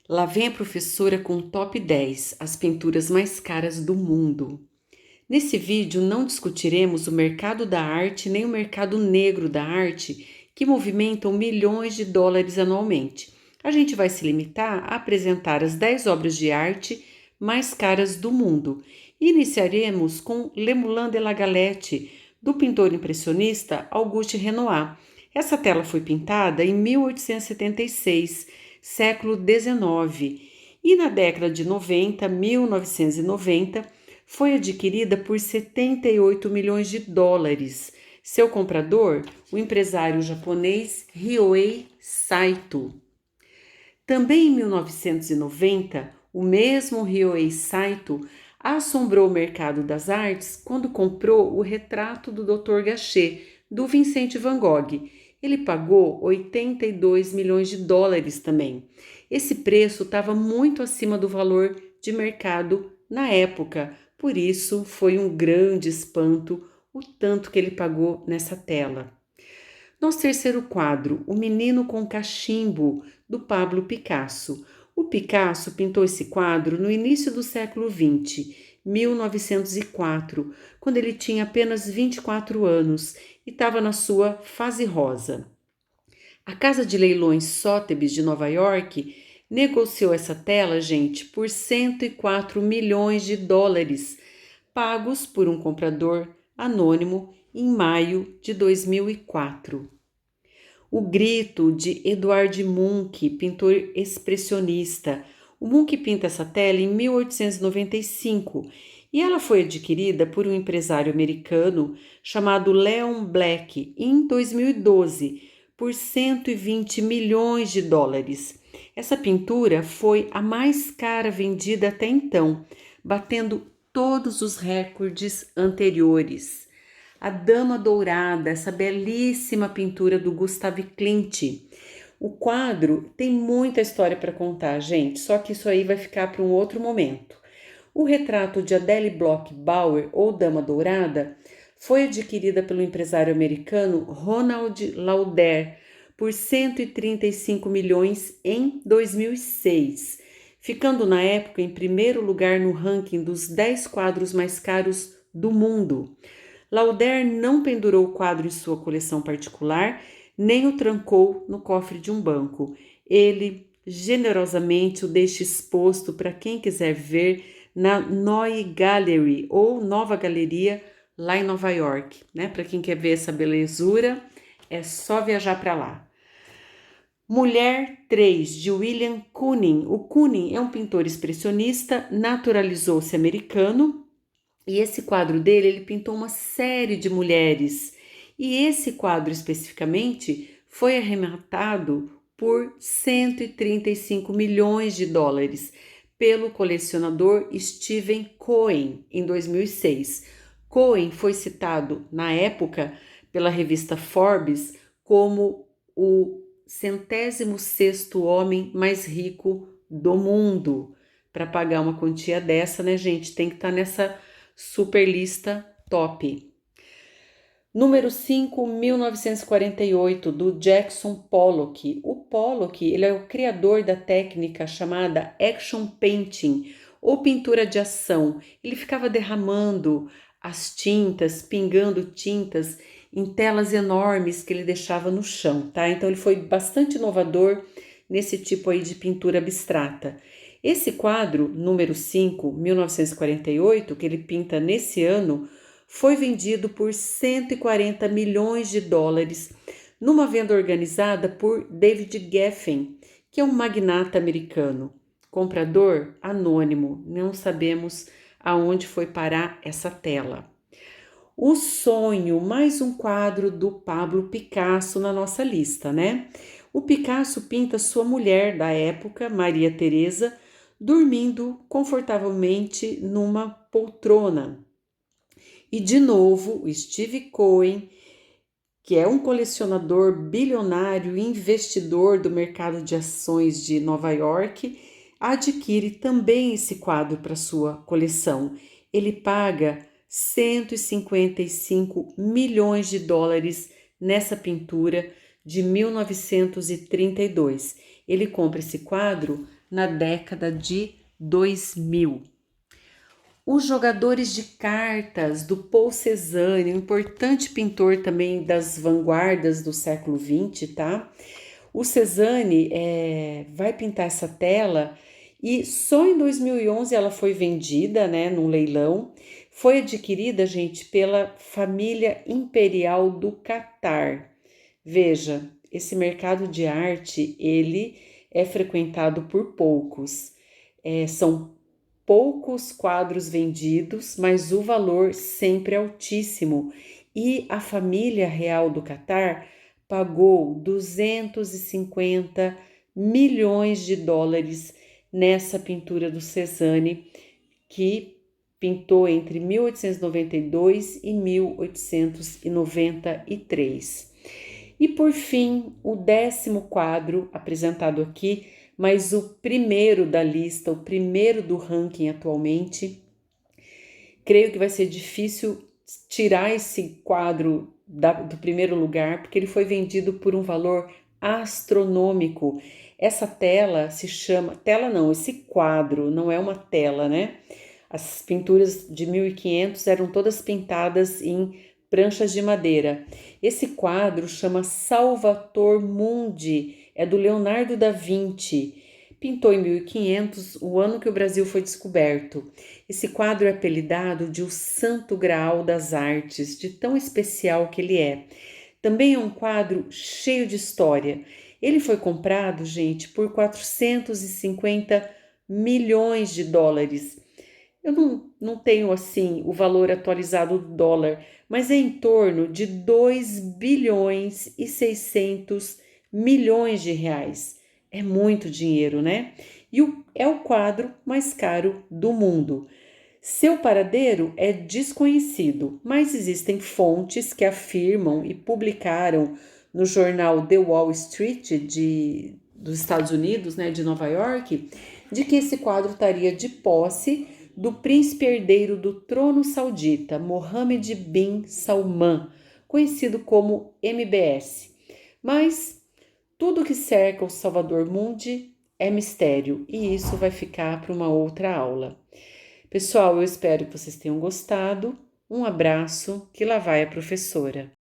Lá vem a professora com o top 10, as pinturas mais caras do mundo. Nesse vídeo não discutiremos o mercado da arte nem o mercado negro da arte, que movimentam milhões de dólares anualmente. A gente vai se limitar a apresentar as 10 obras de arte mais caras do mundo. Iniciaremos com Le Moulin de la Galette, do pintor impressionista Auguste Renoir. Essa tela foi pintada em 1876, século XIX, e na década de 90, 1990, foi adquirida por 78 milhões de dólares. Seu comprador, o empresário japonês Ryohei Saito. Também em 1990, o mesmo Ryohei Saito assombrou o mercado das artes quando comprou o retrato do Dr. Gachet, do Vincent van Gogh. Ele pagou 82 milhões de dólares também. Esse preço estava muito acima do valor de mercado na época, por isso foi um grande espanto o tanto que ele pagou nessa tela. Nosso terceiro quadro, O Menino com Cachimbo, do Pablo Picasso. O Picasso pintou esse quadro no início do século XX, 1904, quando ele tinha apenas 24 anos e estava na sua fase rosa. A casa de leilões Sotheby's de Nova York negociou essa tela, gente, por 104 milhões de dólares, pagos por um comprador anônimo em maio de 2004. O Grito, de Edvard Munch, pintor expressionista. O Munch pinta essa tela em 1895 e ela foi adquirida por um empresário americano chamado Leon Black em 2012 por 120 milhões de dólares. Essa pintura foi a mais cara vendida até então, batendo todos os recordes anteriores. A Dama Dourada, essa belíssima pintura do Gustav Klimt. O quadro tem muita história para contar, gente, só que isso aí vai ficar para um outro momento. O retrato de Adele Bloch Bauer, ou Dama Dourada, foi adquirida pelo empresário americano Ronald Lauder por 135 milhões em 2006, ficando na época em primeiro lugar no ranking dos 10 quadros mais caros do mundo. Lauder não pendurou o quadro em sua coleção particular, nem o trancou no cofre de um banco. Ele generosamente o deixa exposto para quem quiser ver na Neue Gallery, ou Nova Galeria, lá em Nova York, né? Para quem quer ver essa belezura, é só viajar para lá. Mulher 3, de William Kooning. O Kooning é um pintor expressionista, naturalizou-se americano, e esse quadro dele, ele pintou uma série de mulheres. E esse quadro especificamente foi arrematado por 135 milhões de dólares pelo colecionador Steven Cohen em 2006. Cohen foi citado na época pela revista Forbes como o 106º homem mais rico do mundo. Para pagar uma quantia dessa, né, gente, tem que estar nessa super lista top. Número 5, 1948, do Jackson Pollock. O Pollock, ele é o criador da técnica chamada action painting, ou pintura de ação. Ele ficava derramando as tintas, pingando tintas em telas enormes que ele deixava no chão, tá? Então ele foi bastante inovador nesse tipo aí de pintura abstrata. Esse quadro, número 5, 1948, que ele pinta nesse ano, foi vendido por 140 milhões de dólares numa venda organizada por David Geffen, que é um magnata americano. Comprador anônimo, não sabemos aonde foi parar essa tela. O Sonho, mais um quadro do Pablo Picasso na nossa lista, né? O Picasso pinta sua mulher da época, Maria Teresa, dormindo confortavelmente numa poltrona. E de novo, o Steve Cohen, que é um colecionador bilionário e investidor do mercado de ações de Nova York, adquire também esse quadro para sua coleção. Ele paga 155 milhões de dólares nessa pintura de 1932. Ele compra esse quadro na década de 2000. Os jogadores de cartas do Paul Cézanne, um importante pintor também das vanguardas do século XX, tá? O Cézanne vai pintar essa tela e só em 2011 ela foi vendida, né, num leilão. Foi adquirida, gente, pela família imperial do Catar. Veja, esse mercado de arte, ele é frequentado por poucos. São poucos quadros vendidos, mas o valor sempre é altíssimo. E a família real do Catar pagou 250 milhões de dólares nessa pintura do Cézanne, que pintou entre 1892 e 1893. E por fim, o 10º quadro apresentado aqui, mas o primeiro da lista, o primeiro do ranking atualmente. Creio que vai ser difícil tirar esse quadro do primeiro lugar, porque ele foi vendido por um valor astronômico. Essa tela se chama... Tela não, esse quadro não é uma tela, né? As pinturas de 1500 eram todas pintadas em pranchas de madeira. Esse quadro chama Salvator Mundi, é do Leonardo da Vinci. Pintou em 1500, o ano que o Brasil foi descoberto. Esse quadro é apelidado de o Santo Graal das Artes, de tão especial que ele é. Também é um quadro cheio de história. Ele foi comprado, gente, por 450 milhões de dólares. Eu não tenho, assim, o valor atualizado do dólar, mas é em torno de 2 bilhões e 600 milhões de reais. É muito dinheiro, né? E é o quadro mais caro do mundo. Seu paradeiro é desconhecido, mas existem fontes que afirmam e publicaram no jornal The Wall Street dos Estados Unidos, né, de Nova York, de que esse quadro estaria de posse do príncipe herdeiro do trono saudita, Mohammed bin Salman, conhecido como MBS. Mas tudo que cerca o Salvador Mundi é mistério e isso vai ficar para uma outra aula. Pessoal, eu espero que vocês tenham gostado. Um abraço, que lá vai a professora.